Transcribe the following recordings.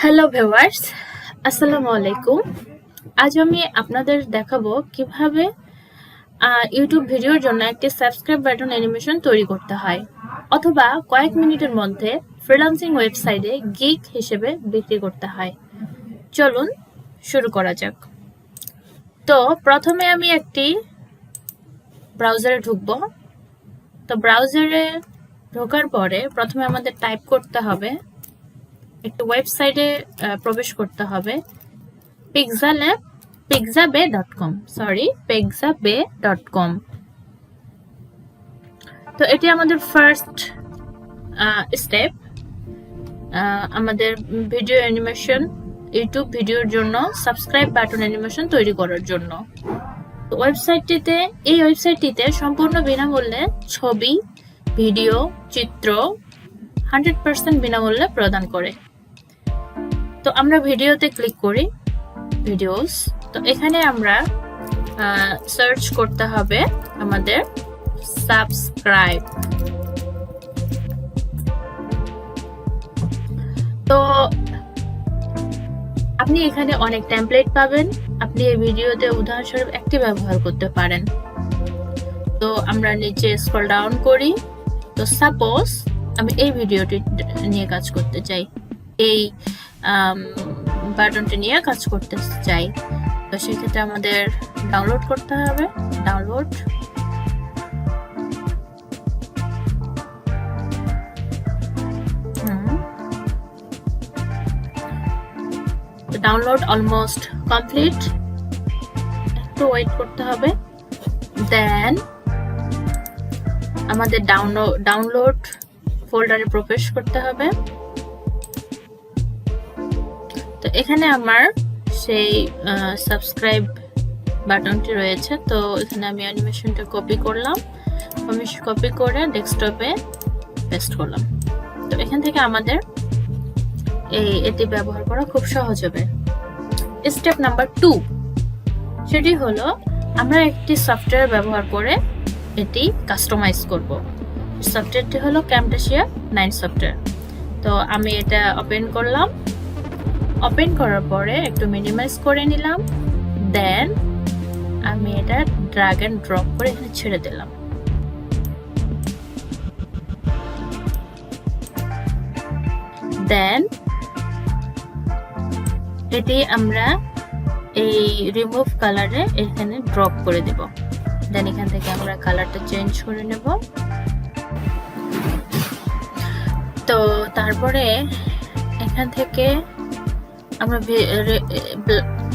Hello viewers, আসসালামু আলাইকুম। আজ আমি আপনাদের দেখাবো কিভাবে ইউটিউব ভিডিওর জন্য একটি সাবস্ক্রাইব বাটন অ্যানিমেশন তৈরি করতে হয় অথবা কয়েক মিনিটের মধ্যে ফ্রিল্যান্সিং ওয়েবসাইটে গিগ হিসেবে বিক্রি করতে হয়। চলুন শুরু করা যাক। তো প্রথমে আমি একটি ব্রাউজারে ঢুকবো। তো ব্রাউজারে ঢোকার পরে প্রথমে আমাদের টাইপ করতে হবে, একটি ওয়েবসাইটে প্রবেশ করতে হবে, pixabay.com। তো এটি আমাদের ফার্স্ট স্টেপ আমাদের ভিডিও অ্যানিমেশন, ইউটিউব ভিডিওর জন্য সাবস্ক্রাইব বাটন অ্যানিমেশন তৈরি করার জন্য। তো এই ওয়েবসাইটটিতে সম্পূর্ণ বিনামূল্যে ছবি, ভিডিও, চিত্র 100% বিনামূল্যে প্রদান করে। তো আমরা ভিডিওতে ক্লিক করি, ভিডিওস। তো এখানে আমরা সার্চ করতে হবে আমাদের সাবস্ক্রাইব। তো আপনি এখানে অনেক টেমপ্লেট পাবেন, আপনি এই ভিডিওতে উদাহরণস্বরূপ একটি ব্যবহার করতে পারেন। তো আমরা নিচে স্ক্রল ডাউন করি। তো সাপোজ আমি এই ভিডিওটি নিয়ে কাজ করতে চাই, এই বাটনটি নিয়ে কাজ করতে চাই। তো সেক্ষেত্রে আমাদের ডাউনলোড করতে হবে, ডাউনলোড অলমোস্ট কমপ্লিট, একটু ওয়েট করতে হবে। দেন আমাদের ডাউনলোড ফোল্ডারে প্রবেশ করতে হবে। তো এখানে আমার সেই সাবস্ক্রাইব বাটনটি রয়েছে। তো এখানে আমি অ্যানিমেশনটা কপি করলাম, কপি করে ডেস্কটপে পেস্ট করলাম। তো এখান থেকে আমাদের এটি ব্যবহার করা খুব সহজ হবে। স্টেপ নাম্বার 2, সেটি হলো আমরা একটি সফটওয়্যার ব্যবহার করে এটি কাস্টমাইজ করব। সফটওয়্যারটি হলো Camtasia 9 সফটওয়্যার। তো আমি এটা ওপেন করলাম, ওপেন করার পরে একটু মিনিমাইজ করে নিলাম। দেন আমি এটা ড্র্যাগ এন্ড ড্রপ করে এখানে ছেড়ে দিলাম। দেন এটি আমরা এই রিমুভ কালারে এখানে ড্রপ করে দেব। দেন এখান থেকে আমরা কালারটা চেঞ্জ করে নেব। তো তারপরে এখান থেকে আমরা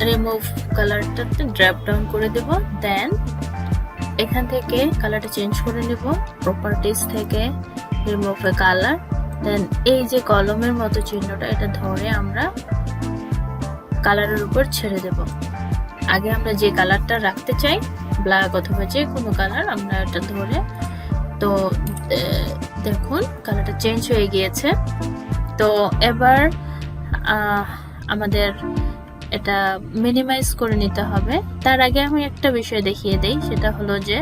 রিমুভ কালারটাতে ড্রপ ডাউন করে দেব। দেন এখান থেকে কালারটা চেঞ্জ করে নেব, প্রপার্টিজ থেকে রিমুভ এ কালার। দেন এই যে কলমের মতো চিহ্নটা, এটা ধরে আমরা কালারের উপর ছেড়ে দেব। আগে আমরা যে কালারটা রাখতে চাই, ব্ল্যাক অথবা যে কোনো কালার, আমরা এটা ধরে, তো দেখুন কালারটা চেঞ্জ হয়ে গিয়েছে। তো এবার আমাদের এটা মিনিমাইজ করে নিতে হবে। তার আগে আমি একটা বিষয় দেখিয়ে দেই, সেটা হলো যে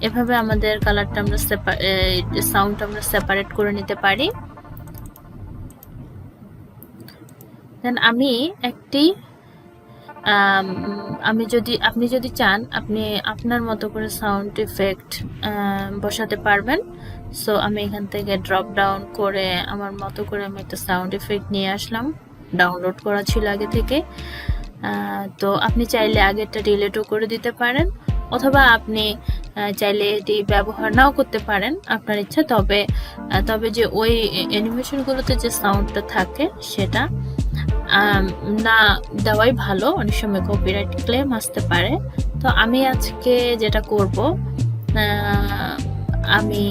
এভাবে আমাদের কালারটা আমরা সাউন্ড আমরা সেপারেট করে নিতে পারি। দেন আমি একটি আপনি যদি চান, আপনি আপনার মতো করে সাউন্ড ইফেক্ট বসাতে পারবেন। সো আমি এখান থেকে ড্রপ ডাউন করে আমার মতো করে আমি একটা সাউন্ড ইফেক্ট নিয়ে আসলাম, ডাউনলোড করা ছিল আগে থেকে। তো আপনি চাইলে আগেরটা ডিলিটও করে দিতে পারেন, অথবা আপনি চাইলে এটি ব্যবহার নাও করতে পারেন, আপনার ইচ্ছা। তবে যে ওই অ্যানিমেশনগুলোতে যে সাউন্ডটা থাকে সেটা না দেওয়াই ভালো, অনেক সময় কপিরাইট ক্লেম আসতে পারে। তো আমি আজকে যেটা করব, আমি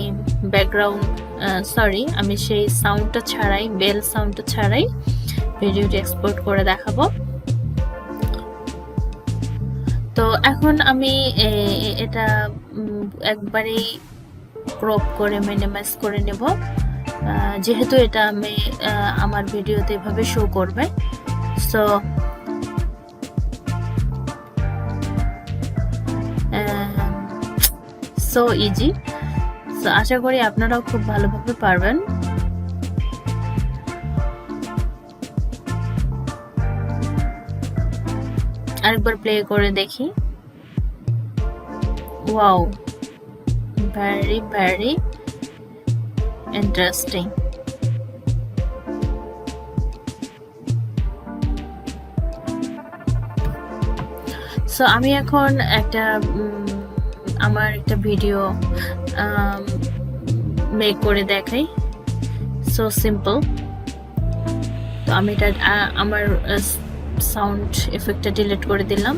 আমি সেই সাউন্ডটা ছাড়াই, বেল সাউন্ডটা ছাড়াই ভিডিওটি এক্সপোর্ট করে দেখাবো। তো এখন আমি এটা একবারেই ক্রপ করে মিনিমাইজ করে নেব, যেহেতু এটা আমি আমার ভিডিওতে এভাবে শো করবে। So easy. সো আশা করি আপনারাও খুব ভালোভাবে পারবেন। আরেকবার প্লে করে দেখি। Wow, very very interesting. So আমি এখন আমার একটা ভিডিও মেক করে দেখাই। So simple. তো আমি এটা আমার সাউন্ড এফেক্টটা ডিলিট করে দিলাম।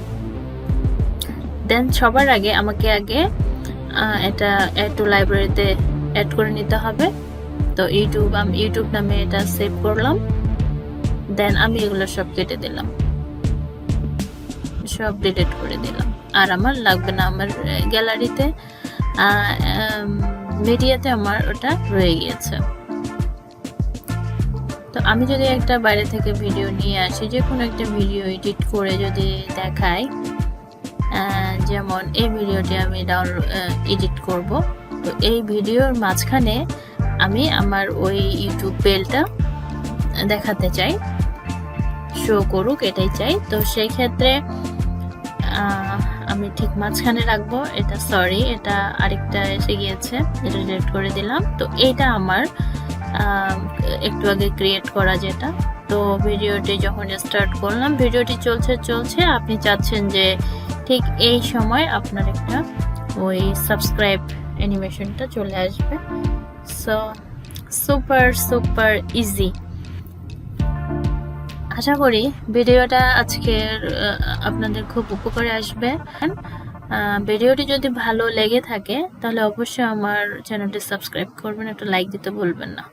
দেন সবার আগে আমাকে এটা অ্যাড টু লাইব্রেরিতে অ্যাড করে নিতে হবে। তো আমি ইউটিউব নামে এটা সেভ করলাম। দেন আমি এগুলো সব কেটে দিলাম, সব ডিলিট করে দিলাম। আর আমার লাগবে না, আমার গ্যালারিতে মিডিয়াতে আমার ওটা রয়ে গিয়েছে। তো আমি যদি একটা বাইরে থেকে ভিডিও নিয়ে আসি, যে কোনো একটা ভিডিও এডিট করে যদি দেখাই, যেমন এই ভিডিওটি আমি এডিট করব, তো এই ভিডিওর মাঝখানে আমি আমার ওই ইউটিউব পেজটা দেখাতে চাই, শো করুক, এটাই চাই। তো সেই ক্ষেত্রে আমি ঠিক মাঝখানে রাখবো। এটা আরেকটা এসে গিয়েছে, এটা ডিলিট করে দিলাম। তো এইটা আমার একটু আগে ক্রিয়েট করা যেটা। তো ভিডিওটি যখন স্টার্ট করলাম, ভিডিওটি চলছে, আপনি চাচ্ছেন যে ঠিক এই সময় আপনার একটা ওই সাবস্ক্রাইব অ্যানিমেশনটা চলে আসবে। So super easy. আশা করি ভিডিওটা আজকের আপনাদের খুব উপকারে আসবে। ভিডিওটি যদি ভালো লেগে থাকে তাহলে অবশ্যই আমার চ্যানেলটি সাবস্ক্রাইব করবেন, একটা লাইক দিতে ভুলবেন না।